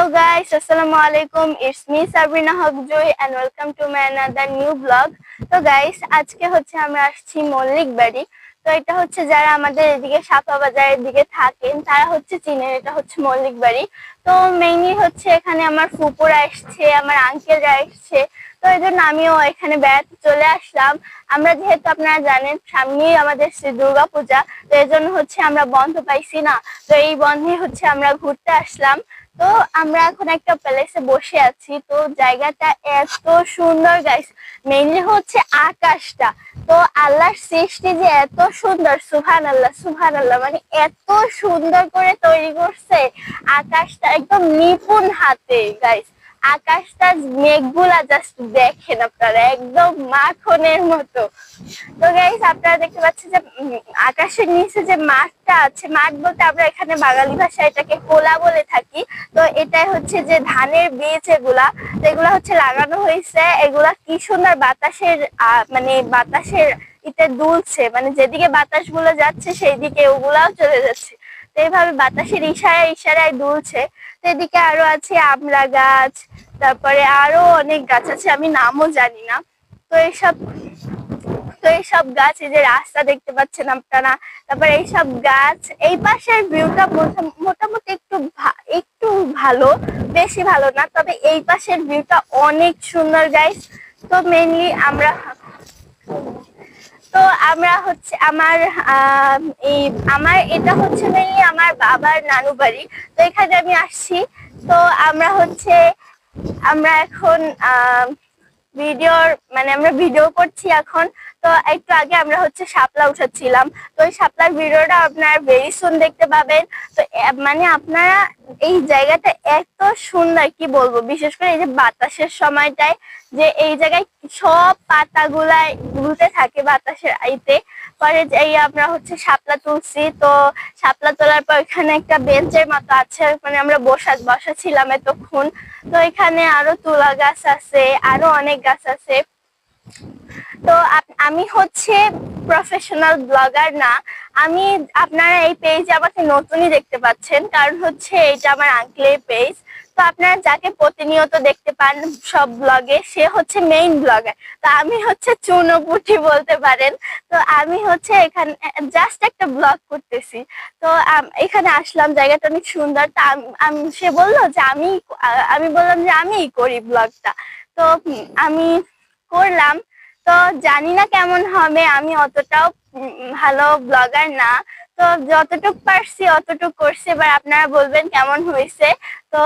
guys, Assalamualaikum. It's me Sabrina Haqjoy and welcome to my another new vlog. তো guys আজকে হচ্ছে আমরা আসছি মল্লিক বাড়ি। তো এটা হচ্ছে যারা আমাদের এদিকে সাপা বাজারের দিকে থাকেন তারা হচ্ছে চিনেন, এটা হচ্ছে মল্লিক বাড়ি। তো মেইনলি হচ্ছে এখানে আমার ফুপুরা আসছে, আমার আঙ্কেলরা আসছে। তো এই জন্য আমিও এখানে বেড়াতে চলে আসলাম। আমরা যেহেতু আপনারা জানেন সামনেই আমাদের শ্রী দুর্গা পূজা, তো এই জন্য হচ্ছে আমরা বন্ধ পাইছি না। তো এই বন্ধে হচ্ছে আমরা ঘুরতে আসলাম। তো আমরা এখন একটা প্লেসে বসে আছি। তো জায়গাটা এত সুন্দর গাইস, মেইনলি হচ্ছে আকাশটা। তো আল্লাহর সৃষ্টি যে এত সুন্দর, সুবহানাল্লাহ সুবহানাল্লাহ, মানে এত সুন্দর করে তৈরি করছে আকাশটা একদম নিপুণ হাতে গাইস। আকাশটা মেঘগুলা জাস্ট দেখেন আপনারা, একদম মাখনের মতো। তো গাইস আপনারা দেখতে পাচ্ছেন যে আকাশের নিচে যে মাঠটা আছে, মাঠ বলতে আমরা এখানে বাঙালি ভাষায় এটাকে কোলা বলে থাকি। তো এটাই হচ্ছে যে ধানের বীজ, এগুলা হচ্ছে লাগানো হয়েছে। এগুলা কি সুন্দর বাতাসের মানে বাতাসের ইতে দুলছে, মানে যেদিকে বাতাস গুলো যাচ্ছে সেই দিকে ওগুলাও চলে যাচ্ছে। তো এইভাবে বাতাসের ইশারায় ইশারায় দুলছে। তো এদিকে আরো আছে আমড়া গাছ, তারপরে আরো অনেক গাছ আছে, আমি নামও জানি না। তো এইসব গাছ, এই যে রাস্তা দেখতে পাচ্ছেন আপনারা, তারপরে এইসব গাছ, এই পাশের ভিউটা মোটামুটি একটু ভালো, বেশি ভালো না, তবে এই পাশের ভিউটা অনেক সুন্দর গাইস। তো মেইনলি আমরা হচ্ছে আমার এটা হচ্ছে মেইনলি আমার বাবার নানু বাড়ি। তো এখানে আমি আসছি। তো আমরা এখন আমরা ভিডিও করছি এখন। তো একটু আগে আমরা হচ্ছে শাপলা উঠাচ্ছিলাম। তো ওই শাপলার ভিডিওটা আপনারা ভেরি সুন দেখতে পাবেন। তো মানে আপনারা এই জায়গাটা এত সুন্দর কি বলবো, বিশেষ করে এই যে বাতাসের সময়টায়, যে এই জায়গায় সব পাতাগুলাই দুলতে থাকে বাতাসের আইতে। পরে এই আমরা হচ্ছে শাপলা তুলছি। তো শাপলা তোলার পর এখানে একটা বেঞ্চের মতো আছে, মানে আমরা বসা ছিলাম এতক্ষণ। তো এখানে আরো তুলা গাছ আছে, আরো অনেক গাছ আছে। তো আমি হচ্ছে প্রফেশনাল ব্লগার না, আপনারা এই পেজে আমাকে নতুনই দেখতে পাচ্ছেন, কারণ হচ্ছে এটা আমার আঙ্কেলের পেজ। তো আপনারা যাকে প্রতিনিয়ত দেখতে পান সব ব্লগে, সে হচ্ছে মেইন ব্লগার। তো আমি হচ্ছে চুনোপুটি বলতে পারেন। তো আমি হচ্ছে এখানে জাস্ট একটা ব্লগ করতেছি। তো এখানে আসলাম, জায়গাটা অনেক সুন্দর। তা সে বললো যে আমি বললাম যে আমি করি ব্লগটা। তো আমি করলাম। তো জানি না কেমন হবে, আমি অতটাও ভালো ব্লগার না। তো যতটুকু পারছি অতটুকু করছি, এবার আপনারা বলবেন কেমন হয়েছে। তো